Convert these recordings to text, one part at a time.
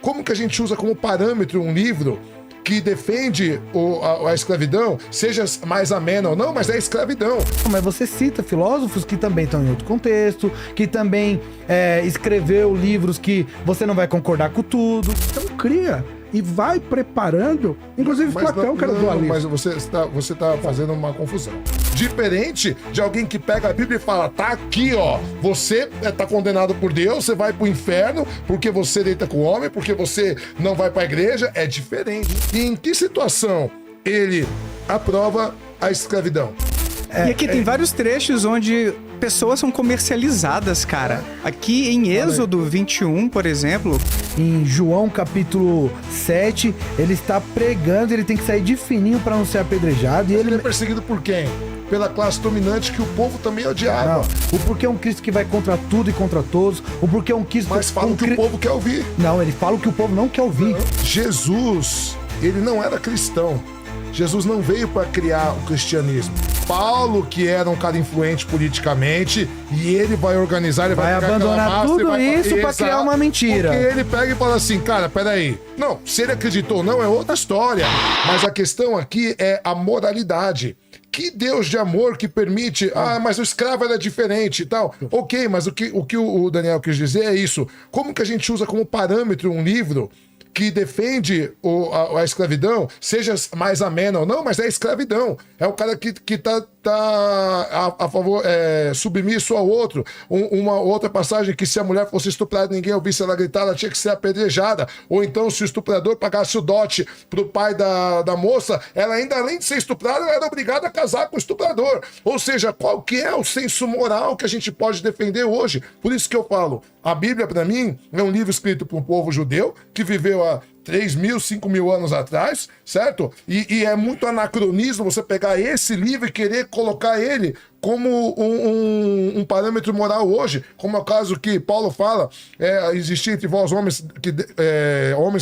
como que a gente usa como parâmetro um livro que defende a escravidão, seja mais amena ou não, mas é escravidão. Mas você cita filósofos que também estão em outro contexto, que também escreveu livros que você não vai concordar com tudo. Então cria e vai preparando, inclusive Platão, que era dualista. Mas você tá fazendo uma confusão. Diferente de alguém que pega a Bíblia e fala, tá aqui, ó, você tá condenado por Deus, você vai pro inferno porque você deita com o homem, porque você não vai pra igreja, é diferente. E em que situação ele aprova a escravidão? E aqui tem vários trechos onde pessoas são comercializadas, cara. Aqui em Êxodo 21, por exemplo... Em João capítulo 7, ele está pregando, ele tem que sair de fininho para não ser apedrejado. E ele é perseguido por quem? Pela classe dominante que o povo também odiava. Não, o porquê é um Cristo que vai contra tudo e contra todos. O porquê é um Cristo... Mas fala o que o povo quer ouvir. Não, ele fala o que o povo não quer ouvir. Jesus, ele não era cristão. Jesus não veio para criar o cristianismo. Paulo, que era um cara influente politicamente, e ele vai organizar, ele vai abandonar tudo isso para criar uma mentira. Porque ele pega e fala assim, cara, peraí. Não, se ele acreditou ou não é outra história. Mas a questão aqui é a moralidade. Que Deus de amor que permite... Ah, mas o escravo era diferente e tal. Ok, mas o que o Daniel quis dizer é isso. Como que a gente usa como parâmetro um livro que defende a escravidão, seja mais amena ou não, mas é escravidão. É o cara que tá a favor, submisso ao outro. Uma outra passagem que se a mulher fosse estuprada, ninguém ouvisse ela gritar, ela tinha que ser apedrejada. Ou então, se o estuprador pagasse o dote pro pai da moça, ela ainda, além de ser estuprada, ela era obrigada a casar com o estuprador. Ou seja, qual que é o senso moral que a gente pode defender hoje? Por isso que eu falo, a Bíblia, para mim, é um livro escrito por um povo judeu que viveu há 3.000, 5.000 anos atrás, certo? E é muito anacronismo você pegar esse livro e querer colocar ele como um parâmetro moral hoje, como é o caso que Paulo fala, existia entre vós homens que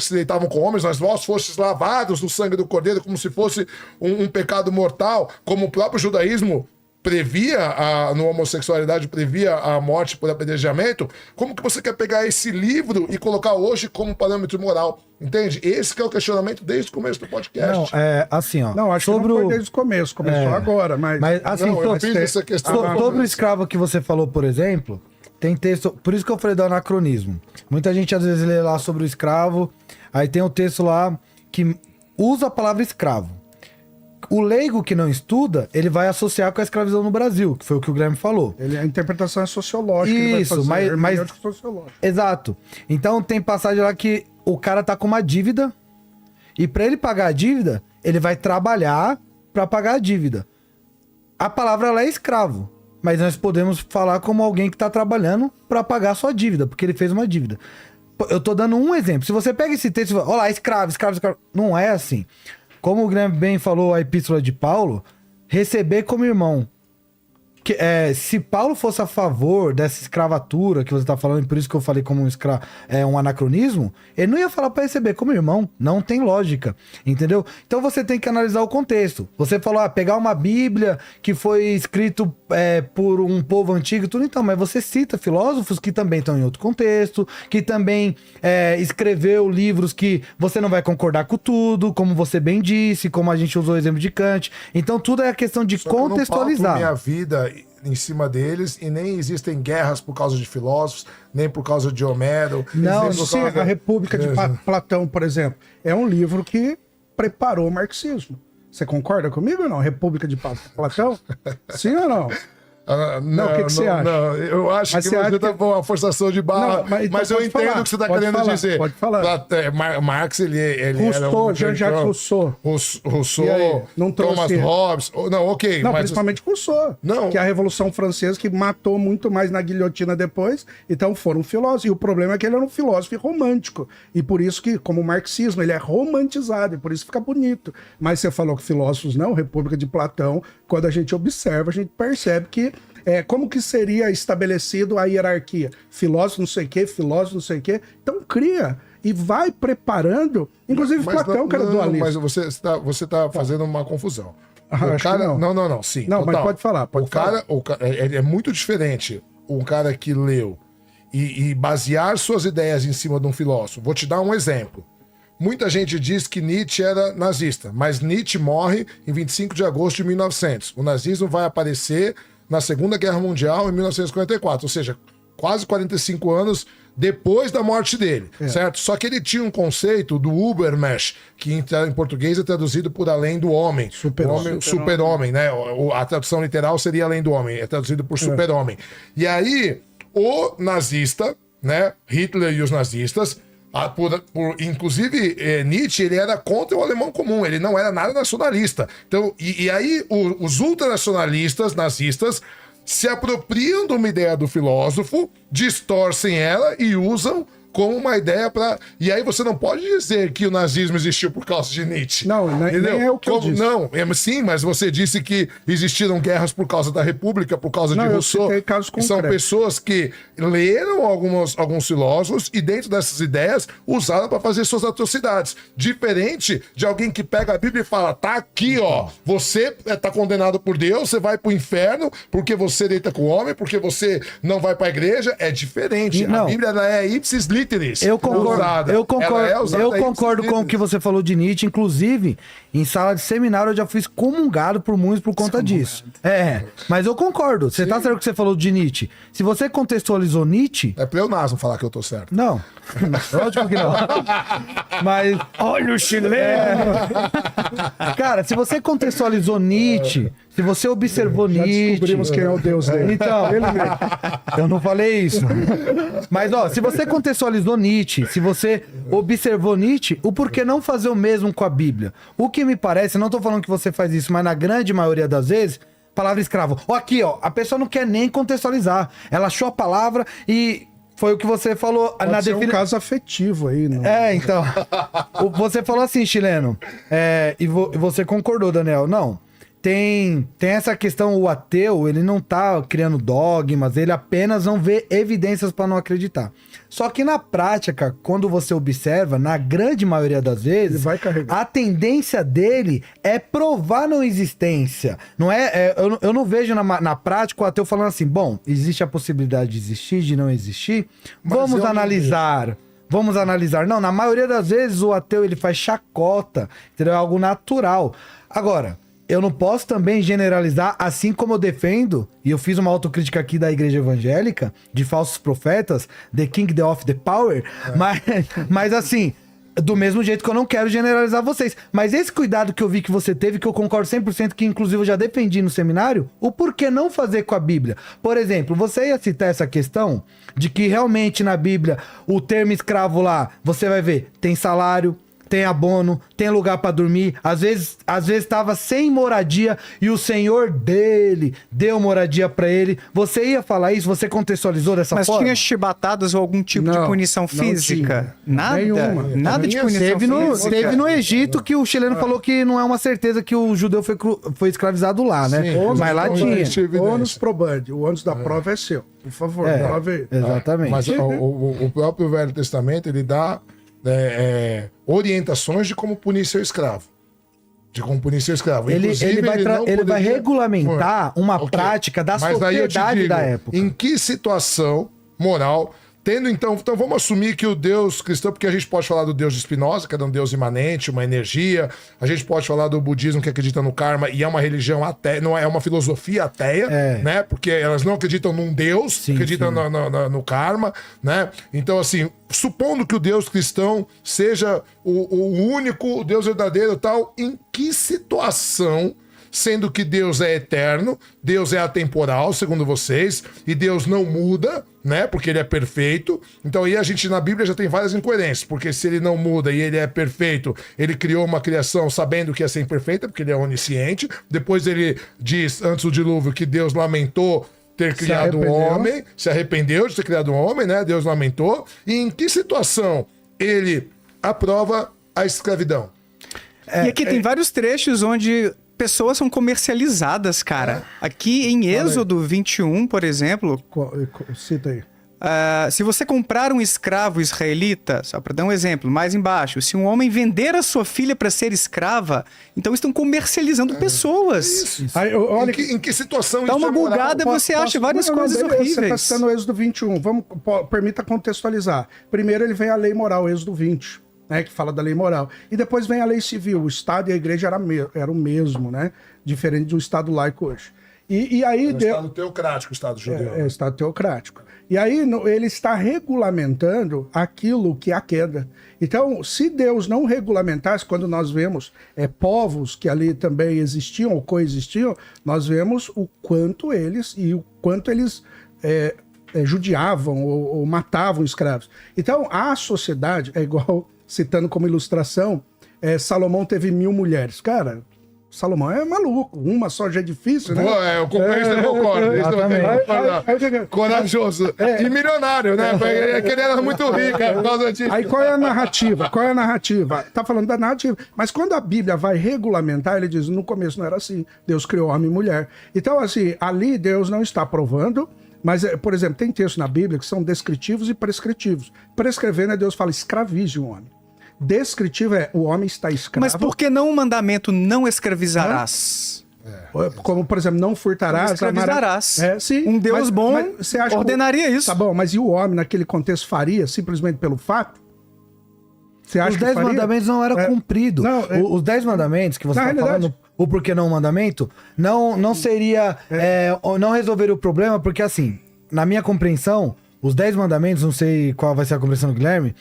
se deitavam com homens, mas vós fostes lavados no sangue do Cordeiro como se fosse um pecado mortal, como o próprio judaísmo previa, no homossexualidade previa a morte por apedrejamento. Como que você quer pegar esse livro e colocar hoje como parâmetro moral? Entende? Esse que é o questionamento desde o começo do podcast. Não, assim, ó. Não, acho que não foi desde o começo, começou agora, mas assim, não, eu fiz essa questão sobre o escravo que você falou, por exemplo, tem texto, por isso que eu falei do anacronismo. Muita gente às vezes lê lá sobre o escravo, aí tem um texto lá que usa a palavra escravo. O leigo que não estuda, ele vai associar com a escravidão no Brasil, que foi o que o Guilherme falou. A interpretação é sociológica. Isso, ele vai fazer, mas sociológico. Exato. Então tem passagem lá que o cara tá com uma dívida e para ele pagar a dívida, ele vai trabalhar para pagar a dívida. A palavra ela é escravo, mas nós podemos falar como alguém que tá trabalhando para pagar a sua dívida, porque ele fez uma dívida. Eu tô dando um exemplo. Se você pega esse texto e fala, olha lá, escravo. Não é assim. Como o Guilherme bem falou, a epístola de Paulo, receber como irmão. Se Paulo fosse a favor dessa escravatura que você está falando, por isso que eu falei como um anacronismo, ele não ia falar para receber como irmão. Não tem lógica, entendeu? Então você tem que analisar o contexto. Você falou, pegar uma Bíblia que foi escrito por um povo antigo e tudo, então, mas você cita filósofos que também estão em outro contexto, que também escreveu livros que você não vai concordar com tudo, como você bem disse, como a gente usou o exemplo de Kant. Então tudo é a questão de contextualizar. Minha vida em cima deles, e nem existem guerras por causa de filósofos, nem por causa de Homero. Não, sim, a República de Platão, por exemplo, é um livro que preparou o marxismo. Você concorda comigo ou não? República de Platão? Sim ou não? Não, o que você acha? Não, eu acho que você tá com uma forçação de barra, mas eu entendo o que você está querendo dizer. Pode falar. Marx, ele Rousseau, Jean-Jacques Rousseau. Rousseau, não Thomas Hobbes. Não, ok. Não, principalmente Rousseau. Não. Que é a Revolução Francesa, que matou muito mais na guilhotina depois. Então foram filósofos. E o problema é que ele era um filósofo romântico. E por isso que, como o marxismo, ele é romantizado. E por isso fica bonito. Mas você falou que filósofos não, República de Platão, quando a gente observa, a gente percebe que como que seria estabelecido a hierarquia? Filósofo não sei o quê, filósofo não sei o quê. Então cria e vai preparando. Inclusive Platão, que era dualista. Mas você tá fazendo uma confusão. O cara, não, sim. Não, mas pode falar. O cara é muito diferente um cara que leu e basear suas ideias em cima de um filósofo. Vou te dar um exemplo. Muita gente diz que Nietzsche era nazista, mas Nietzsche morre em 25 de agosto de 1900. O nazismo vai aparecer na Segunda Guerra Mundial em 1944, ou seja, quase 45 anos depois da morte dele, certo? Só que ele tinha um conceito do Übermensch, que em português é traduzido por além do homem. Super-homem, né? A tradução literal seria além do homem, é traduzido por super-homem. E aí, o nazista, né? Hitler e os nazistas, inclusive Nietzsche, ele era contra o alemão comum, ele não era nada nacionalista. Então, e aí os ultranacionalistas nazistas se apropriam de uma ideia do filósofo, distorcem ela e usam como uma ideia para... E aí você não pode dizer que o nazismo existiu por causa de Nietzsche. Não, nem é o que eu disse. Não, sim, mas você disse que existiram guerras por causa da República, por causa de Rousseau. Casos concretos. São pessoas que leram alguns filósofos e dentro dessas ideias usaram para fazer suas atrocidades. Diferente de alguém que pega a Bíblia e fala, tá aqui, ó, você tá condenado por Deus, você vai pro inferno porque você deita com o homem, porque você não vai pra igreja. É diferente. Não. A Bíblia ela é ipsis literis. Eu concordo, eu concordo com o que você falou de Nietzsche. Inclusive, em sala de seminário eu já fui excomungado por muitos por conta disso. Mas eu concordo. Você tá certo que você falou de Nietzsche. Se você contextualizou Nietzsche... É pleonasmo falar que eu tô certo. Não. Lógico que não. Mas... Olha o chileno! Cara, se você contextualizou Nietzsche, se você observou Nietzsche... Descobrimos quem é o Deus dele. Então, eu não falei isso. Mas, ó, se você contextualizou Nietzsche, se você observou Nietzsche, o porquê não fazer o mesmo com a Bíblia? O que me parece, não tô falando que você faz isso, mas na grande maioria das vezes, palavra escravo. Ó, aqui, ó, a pessoa não quer nem contextualizar. Ela achou a palavra e... Foi o que você falou Pode ser um caso afetivo aí, né? Então. Você falou assim, chileno. E você concordou, Daniel. Não. Tem essa questão, o ateu, ele não tá criando dogmas, ele apenas não vê evidências para não acreditar. Só que na prática, quando você observa, na grande maioria das vezes, ele vai carregar. A tendência dele é provar não existência. Não eu não vejo na prática o ateu falando assim, bom, existe a possibilidade de existir, de não existir, vamos analisar. Vamos analisar. Não, na maioria das vezes o ateu ele faz chacota, entendeu? É algo natural. Agora, eu não posso também generalizar, assim como eu defendo, e eu fiz uma autocrítica aqui da igreja evangélica, de falsos profetas, the king of the power, mas assim, do mesmo jeito que eu não quero generalizar vocês. Mas esse cuidado que eu vi que você teve, que eu concordo 100%, que inclusive eu já defendi no seminário, o porquê não fazer com a Bíblia? Por exemplo, você ia citar essa questão de que realmente na Bíblia, o termo escravo lá, você vai ver, tem salário, tem abono, tem lugar pra dormir, às vezes tava sem moradia e o Senhor dele deu moradia pra ele. Você ia falar isso? Você contextualizou dessa forma? Mas tinha chibatadas ou algum tipo de punição física? Nada? Nenhuma. Nada de punição física? Teve no Egito que o chileno falou que não é uma certeza que o judeu foi escravizado lá, né? Mas lá tinha. Ônus probandi. O ônus da prova é seu. Por favor, prova aí. Exatamente. Mas o próprio Velho Testamento, ele dá orientações de como punir seu escravo. Ele vai regulamentar uma prática da sociedade da época. Em que situação moral... Então vamos assumir que o Deus cristão, porque a gente pode falar do Deus de Spinoza, que é um Deus imanente, uma energia, a gente pode falar do budismo que acredita no karma e é uma religião ateia, não é uma filosofia ateia, né? Porque elas não acreditam num Deus, acreditam no karma, né? Então, assim, supondo que o Deus cristão seja o único Deus verdadeiro e tal, em que situação, sendo que Deus é eterno, Deus é atemporal, segundo vocês, e Deus não muda, né? Porque ele é perfeito. Então aí a gente na Bíblia já tem várias incoerências, porque se ele não muda e ele é perfeito, ele criou uma criação sabendo que ia ser imperfeita, porque ele é onisciente. Depois ele diz, antes do dilúvio, que Deus lamentou ter criado um homem, se arrependeu de ter criado um homem, né? Deus lamentou. E em que situação ele aprova a escravidão? E aqui tem vários trechos onde pessoas são comercializadas, cara. Aqui em Êxodo 21, por exemplo... Cita aí. se você comprar um escravo israelita, só para dar um exemplo, mais embaixo, se um homem vender a sua filha para ser escrava, então estão comercializando pessoas. Isso. Aí, olha, Em que situação Dá uma é moral? bugada, você acha várias coisas beleza, horríveis. Você está citando o Êxodo 21. Permita contextualizar. Primeiro ele vem a lei moral, Êxodo 20, né, que fala da lei moral. E depois vem a lei civil. O Estado e a igreja era o mesmo, né? Diferente do Estado laico hoje. E aí... O Estado teocrático, o Estado judeu. É Estado teocrático. E aí ele está regulamentando aquilo que é a queda. Então, se Deus não regulamentasse, quando nós vemos povos que ali também existiam ou coexistiam, nós vemos o quanto eles judiavam ou matavam escravos. Então, a sociedade, é igual, citando como ilustração, Salomão teve 1000 mulheres. Cara... Salomão é maluco, uma só já é difícil, né? Pô, eu concordo. Corajoso. E milionário, né? Porque ele era muito rico por causa disso. Aí qual é a narrativa? Tá falando da narrativa. Mas quando a Bíblia vai regulamentar, ele diz, no começo não era assim. Deus criou homem e mulher. Então, assim, ali Deus não está provando. Mas, por exemplo, tem textos na Bíblia que são descritivos e prescritivos. Prescrevendo, Deus fala, escravize um homem. Descritivo o homem está escravo. Mas por que não o mandamento não escravizarás? Como, por exemplo, não furtarás. Não escravizarás. Sim. Um Deus bom você acha ordenaria isso. Tá bom, mas e o homem naquele contexto faria simplesmente pelo fato? Você acha Os 10 mandamentos não eram cumpridos. Os 10 mandamentos que você está falando, o porquê não o mandamento, não seria... não resolver o problema, porque assim, na minha compreensão, os 10 mandamentos, não sei qual vai ser a compreensão do Guilherme,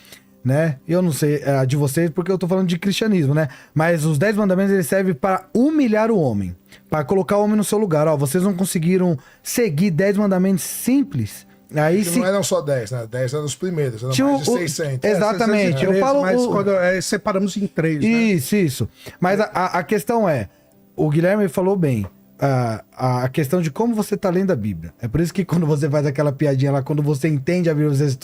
né? Eu não sei a de vocês porque eu tô falando de cristianismo, né? Mas os 10 mandamentos eles servem para humilhar o homem, para colocar o homem no seu lugar. Ó, vocês não conseguiram seguir 10 mandamentos simples. Aí não eram só 10, né? 10 eram os primeiros, eram mais de 600. Exatamente. Eu falo, mas quando separamos em 3, né? Isso. Mas a questão é, o Guilherme falou bem. A questão de como você tá lendo a Bíblia. É por isso que quando você faz aquela piadinha lá, quando você entende a Bíblia, você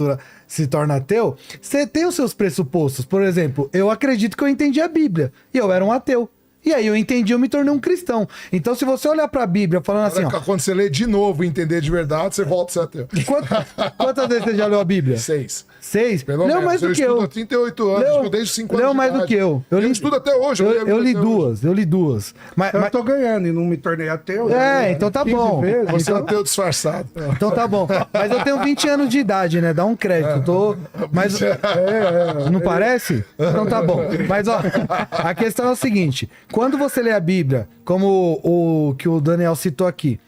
se torna ateu, você tem os seus pressupostos. Por exemplo, eu acredito que eu entendi a Bíblia e eu era um ateu. E aí eu entendi, eu me tornei um cristão. Então, se você olhar pra Bíblia falando assim... Quando você lê de novo e entender de verdade, você volta a ser ateu. Quantas vezes você já leu a Bíblia? 6. 6? Pelo Leu menos. mais do que eu. Estudo há 38 anos, estudei desde 5 anos. Leu mais do que eu. Eu estudo até hoje. Eu li duas. Mas eu tô ganhando e não me tornei ateu. Então tá bom. Você é ateu disfarçado. Então tá bom. Mas eu tenho 20 anos de idade, né? Dá um crédito. Mas não parece? Então tá bom. Mas ó, a questão é o seguinte. Quando você lê a Bíblia, como o que o Daniel citou aqui,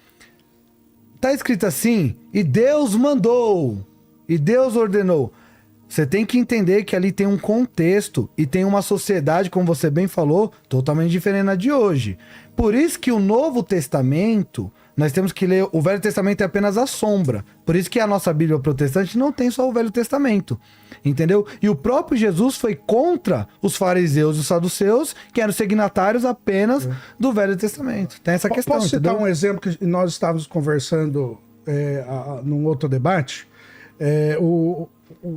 tá escrito assim, e Deus mandou, e Deus ordenou. Você tem que entender que ali tem um contexto e tem uma sociedade, como você bem falou, totalmente diferente da de hoje. Por isso que o Novo Testamento, nós temos que ler... O Velho Testamento é apenas a sombra. Por isso que a nossa Bíblia protestante não tem só o Velho Testamento. Entendeu? E o próprio Jesus foi contra os fariseus e os saduceus, que eram signatários apenas do Velho Testamento. Tem essa questão, Posso citar entendeu? um exemplo que nós estávamos conversando num outro debate?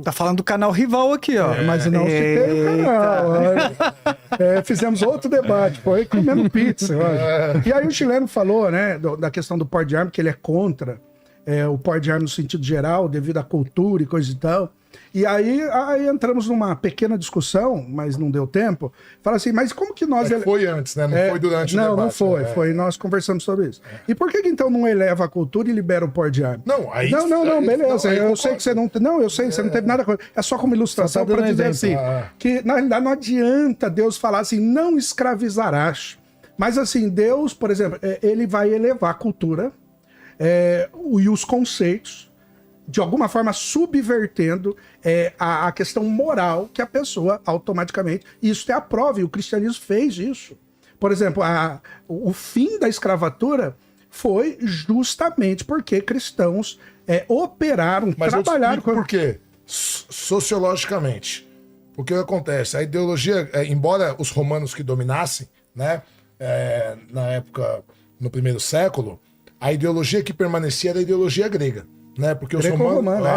Tá falando do canal rival aqui, ó. Mas não citei o canal. Fizemos outro debate, foi comendo pizza. E aí o chileno falou, né, da questão do porte de arma, que ele é contra o porte de arma no sentido geral, devido à cultura e coisa e tal. E aí entramos numa pequena discussão, mas não deu tempo. Fala assim, mas como que nós... Foi antes, né? Não foi durante o debate. Não foi. Foi nós conversamos sobre isso. E por que então não eleva a cultura e libera o porte de arma? Não, aí... Não, beleza. Eu sei que você não... Não, eu sei que você não teve nada com... É só como ilustração para dizer assim, que na realidade não adianta Deus falar assim, não escravizarás. Mas assim, Deus, por exemplo, ele vai elevar a cultura e os conceitos, de alguma forma subvertendo a questão moral que a pessoa automaticamente... Isso é a prova, e o cristianismo fez isso. Por exemplo, o fim da escravatura foi justamente porque cristãos operaram, Mas trabalharam... Por quê? Sociologicamente. Porque o que acontece? A ideologia, embora os romanos que dominassem, né, na época, no primeiro século, a ideologia que permanecia era a ideologia grega. Né? Porque os romanos.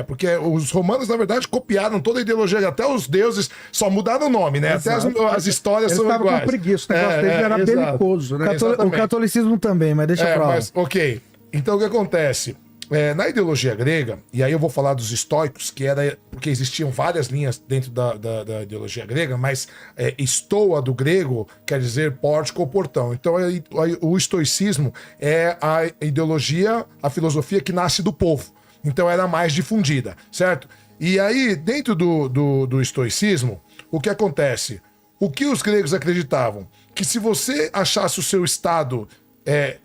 Porque os romanos, na verdade, copiaram toda a ideologia, até os deuses só mudaram o nome, né? Exato. Até as histórias Eles são iguais. Com preguiça, o negócio deles era belicoso, né? O catolicismo também, mas deixa pra lá. Ok. Então o que acontece? na ideologia grega, e aí eu vou falar dos estoicos, que era porque existiam várias linhas dentro da ideologia grega, mas estoa do grego quer dizer pórtico ou portão. Então o estoicismo é a ideologia, a filosofia que nasce do povo. Então era mais difundida, certo? E aí, dentro do estoicismo, o que acontece? O que os gregos acreditavam? Que se você achasse o seu estado,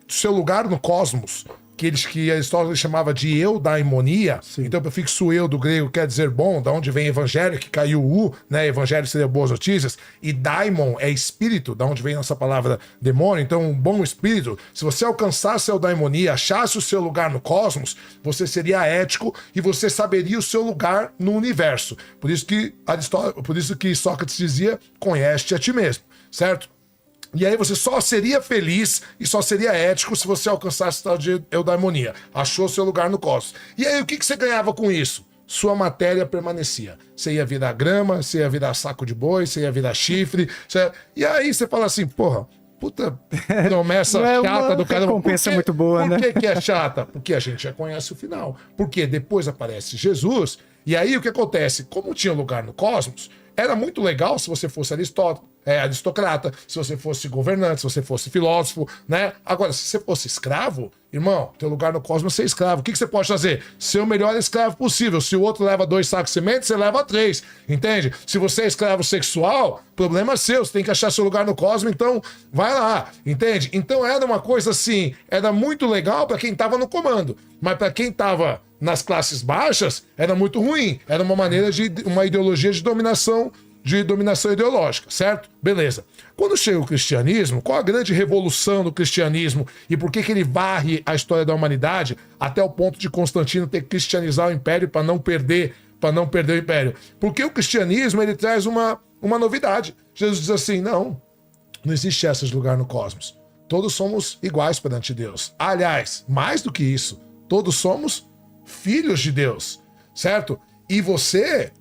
seu lugar no cosmos, que a história chamava de eudaimonia, então eu fixo eu do grego quer dizer bom, da onde vem evangelho, que caiu o, né? Evangelho seria boas notícias, e daimon é espírito, da onde vem essa palavra demônio, então um bom espírito. Se você alcançasse a eudaimonia, achasse o seu lugar no cosmos, você seria ético e você saberia o seu lugar no universo. Por isso que Sócrates dizia, conhece-te a ti mesmo, certo? E aí você só seria feliz e só seria ético se você alcançasse o estado de eudaimonia. Achou seu lugar no cosmos. E aí o que você ganhava com isso? Sua matéria permanecia. Você ia virar grama, você ia virar saco de boi, você ia virar chifre. E aí você fala assim, porra, puta promessa chata do cara. Recompensa muito boa, né? Por que é chata? Porque a gente já conhece o final. Porque depois aparece Jesus, e aí o que acontece? Como tinha lugar no cosmos, era muito legal se você fosse aristocrata, se você fosse governante, se você fosse filósofo, né? Agora, se você fosse escravo, irmão, teu lugar no cosmos é ser escravo. O que você pode fazer? Ser o melhor escravo possível. Se o outro leva 2 sacos de semente, você leva 3, entende? Se você é escravo sexual, problema seu, você tem que achar seu lugar no cosmos, então vai lá, entende? Então era uma coisa assim, era muito legal para quem tava no comando, mas para quem tava nas classes baixas, era muito ruim. Era uma maneira uma ideologia de dominação ideológica, certo? Beleza. Quando chega o cristianismo, qual a grande revolução do cristianismo e por que ele varre a história da humanidade até o ponto de Constantino ter que cristianizar o império para não perder o império? Porque o cristianismo ele traz uma novidade. Jesus diz assim, não existe essa de lugar no cosmos. Todos somos iguais perante Deus. Aliás, mais do que isso, todos somos filhos de Deus, certo? E você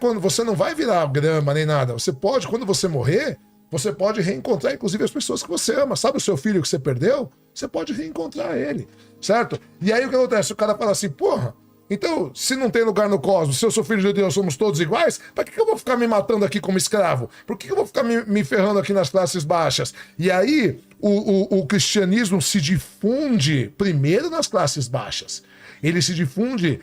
quando você não vai virar grama nem nada, você pode, quando você morrer, você pode reencontrar inclusive as pessoas que você ama. Sabe o seu filho que você perdeu? Você pode reencontrar ele, certo? E aí o que acontece? O cara fala assim, porra, então se não tem lugar no cosmos, se eu sou filho de Deus, somos todos iguais, pra que eu vou ficar me matando aqui como escravo? Por que eu vou ficar me ferrando aqui nas classes baixas? E aí o cristianismo se difunde primeiro nas classes baixas. Ele se difunde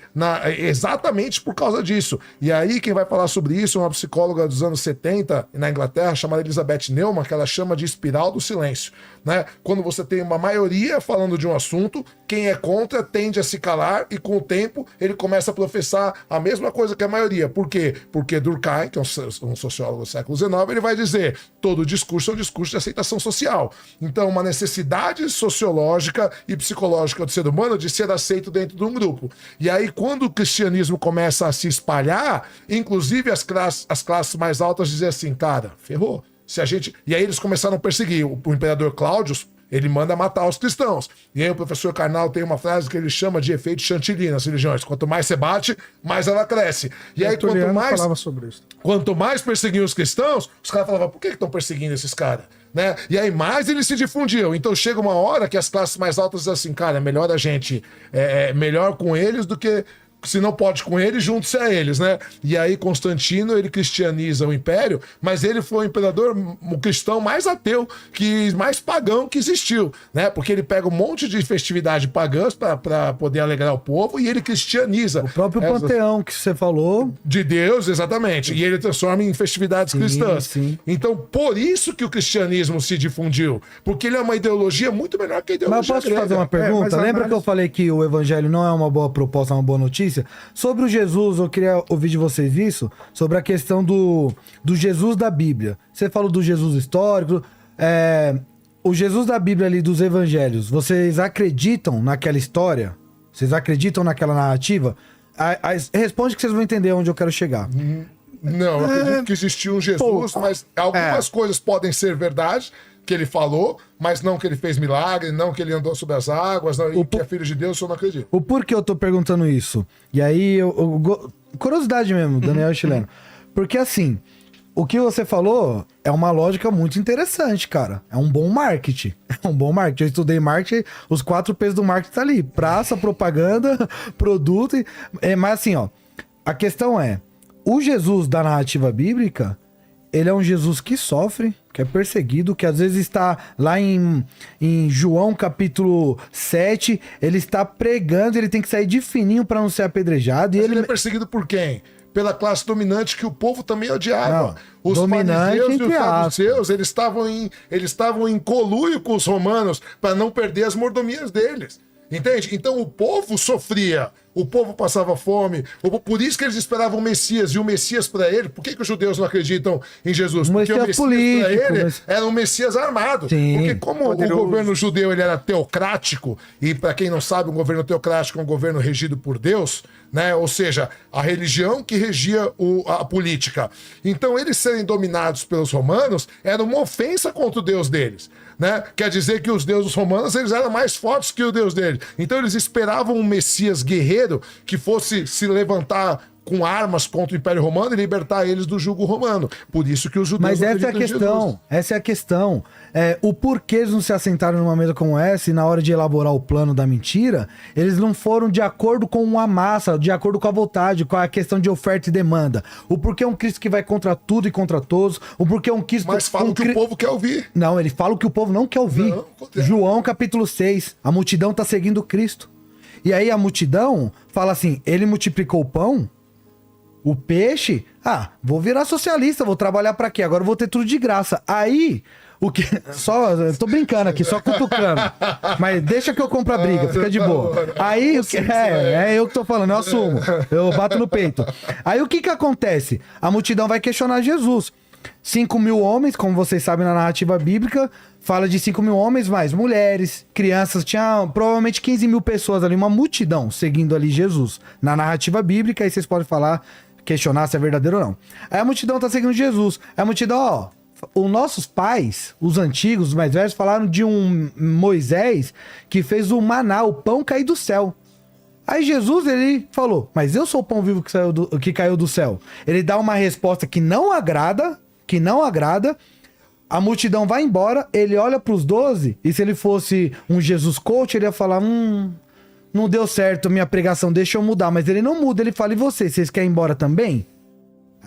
exatamente por causa disso. E aí quem vai falar sobre isso é uma psicóloga dos anos 70 na Inglaterra, chamada Elizabeth Neumann, que ela chama de espiral do silêncio, né? Quando você tem uma maioria falando de um assunto, quem é contra tende a se calar e com o tempo ele começa a professar a mesma coisa que a maioria. Por quê? Porque Durkheim, que é um sociólogo do século XIX, ele vai dizer, todo discurso é um discurso de aceitação social. Então uma necessidade sociológica e psicológica do ser humano de ser aceito dentro de um grupo. E aí, quando o cristianismo começa a se espalhar, inclusive as classes mais altas dizem assim, cara, ferrou. E aí eles começaram a perseguir. O imperador Cláudio, ele manda matar os cristãos. E aí o professor Karnal tem uma frase que ele chama de efeito chantilly nas religiões. Quanto mais você bate, mais ela cresce. E aí, quanto mais perseguiam os cristãos, os caras falavam, por que estão perseguindo esses caras? Né? E aí mais eles se difundiam. Então chega uma hora que as classes mais altas dizem assim, cara, é melhor a gente melhor com eles do que se não pode com eles, junte-se a eles, né? E aí Constantino, ele cristianiza o império, mas ele foi o imperador, o cristão mais ateu, mais pagão que existiu, né? Porque ele pega um monte de festividade pagãs para poder alegrar o povo e ele cristianiza. O próprio panteão que você falou. De Deus, exatamente. E ele transforma em festividades cristãs. Sim. Então, por isso que o cristianismo se difundiu. Porque ele é uma ideologia muito melhor que a ideologia grega. Mas posso grega. fazer uma pergunta? Lembra que eu falei que o evangelho não é uma boa proposta, uma boa notícia? Sobre o Jesus, eu queria ouvir de vocês isso, sobre a questão do Jesus da Bíblia. Você falou do Jesus histórico, o Jesus da Bíblia ali, dos evangelhos, vocês acreditam naquela história? Vocês acreditam naquela narrativa? Responde que vocês vão entender onde eu quero chegar. Não, eu acredito que existiu um Jesus, mas algumas coisas podem ser verdade, que ele falou, mas não que ele fez milagre, não que ele andou sobre as águas, não, que é filho de Deus, eu não acredito. O porquê eu tô perguntando isso? E aí, curiosidade mesmo, Daniel Chileno. Porque assim, O que você falou é uma lógica muito interessante, cara. É um bom marketing. É um bom marketing. Eu estudei marketing, os 4 P's do marketing tá ali. Praça, propaganda, produto. Mas assim, ó. A questão é, o Jesus da narrativa bíblica, ele é um Jesus que sofre, que é perseguido, que às vezes está lá em João capítulo 7, ele está pregando, ele tem que sair de fininho para não ser apedrejado. E Ele é perseguido por quem? Pela classe dominante que o povo também odiava. Não, Os dominante fariseus e os entre saduceus, eles estavam em conluio com os romanos para não perder as mordomias deles. Entende? Então o povo sofria, o povo passava fome, por isso que eles esperavam o Messias, e o Messias para ele, por que os judeus não acreditam em Jesus? Porque o Messias político, para ele era um Messias armado. Sim, porque como poderoso. o governo judeu ele era teocrático, e para quem não sabe, um governo teocrático é um governo regido por Deus, né? Ou seja, a religião que regia a política. Então eles serem dominados pelos romanos era uma ofensa contra o Deus deles. Né? Quer dizer que os deuses romanos eles eram mais fortes que o Deus deles. Então eles esperavam um Messias guerreiro que fosse se levantar com armas contra o Império Romano e libertar eles do jugo romano. Por isso que os judeus Mas não essa é a acreditam em questão. Jesus. Essa é a questão. O porquê eles não se assentaram numa mesa como essa e na hora de elaborar o plano da mentira, eles não foram de acordo com a massa, de acordo com a vontade, com a questão de oferta e demanda. O porquê é um Cristo que vai contra tudo e contra todos. O porquê é um Cristo... Mas falam que o povo quer ouvir. Não, ele fala o que o povo não quer ouvir. Não, João capítulo 6. A multidão tá seguindo Cristo. E aí a multidão fala assim, ele multiplicou o pão, o peixe, vou virar socialista, vou trabalhar pra quê? Agora eu vou ter tudo de graça. Aí, o que... eu tô brincando aqui, só cutucando. Mas deixa que eu compro a briga, fica de boa. Aí, é eu que tô falando, eu assumo. Eu bato no peito. Aí o que acontece? A multidão vai questionar Jesus. 5.000 homens, como vocês sabem na narrativa bíblica, fala de 5.000 homens, mais mulheres, crianças, tinha provavelmente 15.000 pessoas ali, uma multidão seguindo ali Jesus. Na narrativa bíblica, aí vocês podem falar, questionar se é verdadeiro ou não. Aí a multidão tá seguindo Jesus. Aí a multidão, os nossos pais, os antigos, os mais velhos, falaram de um Moisés que fez o maná, o pão cair do céu. Aí Jesus, ele falou, mas eu sou o pão vivo que caiu do céu. Ele dá uma resposta que não agrada, a multidão vai embora, ele olha pros 12, e se ele fosse um Jesus coach, ele ia falar, não deu certo minha pregação, deixa eu mudar. Mas ele não muda, ele fala, e vocês querem ir embora também?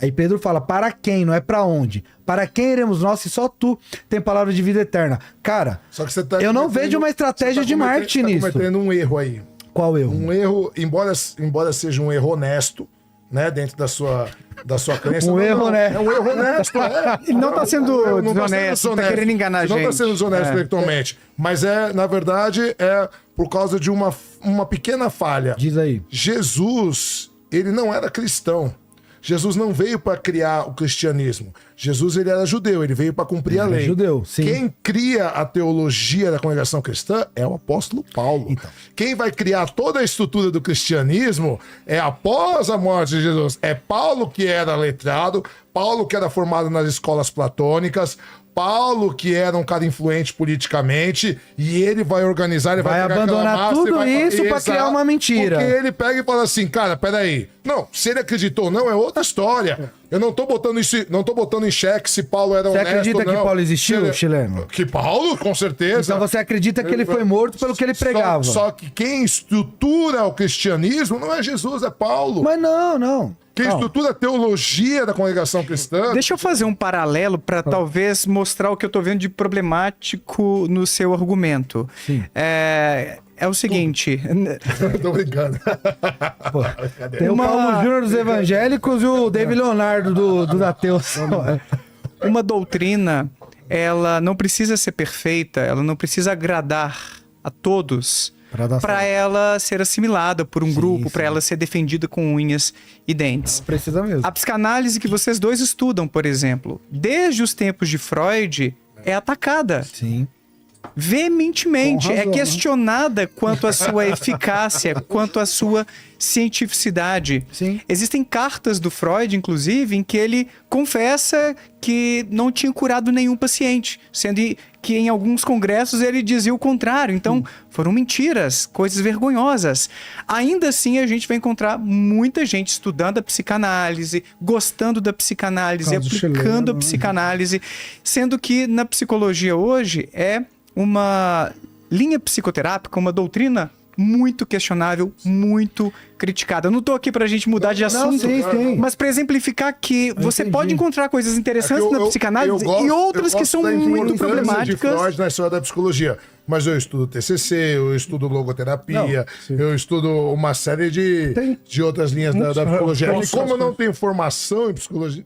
Aí Pedro fala, para quem? Não é pra onde? Para quem iremos nós se só tu tem palavra de vida eterna? Cara, Só que você tá eu não vejo uma estratégia de marketing nisso. Você tá cometendo um erro aí. Qual erro? Um erro, embora seja um erro honesto, né, dentro da sua crença. Erro honesto. É um erro honesto, Ele não tá sendo desonesto, não tá querendo enganar a Não gente. tá sendo desonesto intelectualmente. Mas na verdade, por causa de uma pequena falha. Diz aí. Jesus, ele não era cristão. Jesus não veio para criar o cristianismo. Jesus, ele era judeu, ele veio para cumprir a lei. Judeu, sim. Quem cria a teologia da congregação cristã é o apóstolo Paulo. Então. Quem vai criar toda a estrutura do cristianismo é após a morte de Jesus. É Paulo que era letrado, Paulo que era formado nas escolas platônicas, Paulo que era um cara influente politicamente, e ele vai organizar, ele vai pegar abandonar aquela massa tudo e vai... isso pra criar uma mentira. Porque ele pega e fala assim, cara, peraí. Não, se ele acreditou ou não, é outra história. Eu não tô botando em xeque se Paulo era Você honesto acredita ou não. que Paulo existiu, chileno? Que Paulo, com certeza. Então você acredita que ele foi morto pelo que ele pregava? Só que quem estrutura o cristianismo não é Jesus, é Paulo. Mas não. Quem estrutura a teologia da congregação cristã... Deixa eu fazer um paralelo para talvez mostrar o que eu tô vendo de problemático no seu argumento. Sim. É o seguinte... Tô brincando. Tem o Paulo Júnior dos evangélicos e o David Leonardo do ateus. Uma doutrina, ela não precisa ser perfeita, ela não precisa agradar a todos para ela ser assimilada por um grupo, para ela ser defendida com unhas e dentes. Precisa mesmo. A psicanálise que vocês dois estudam, por exemplo, desde os tempos de Freud, é atacada. Sim. veementemente, Com razão, é questionada quanto à sua eficácia, quanto à sua cientificidade. Sim. Existem cartas do Freud, inclusive, em que ele confessa que não tinha curado nenhum paciente, sendo que em alguns congressos ele dizia o contrário. Então, foram mentiras, coisas vergonhosas. Ainda assim, a gente vai encontrar muita gente estudando a psicanálise, gostando da psicanálise, Caso aplicando chileno, a psicanálise, sendo que na psicologia hoje é uma linha psicoterápica, uma doutrina muito questionável, muito criticada. Eu não tô aqui pra gente mudar de assunto, sim. mas pra exemplificar que você entendi. pode encontrar coisas interessantes na psicanálise e outras que são muito de problemáticas. Freud na história da psicologia. Mas eu estudo TCC, eu estudo logoterapia, eu estudo uma série de outras linhas da psicologia. E como eu não tenho formação em psicologia...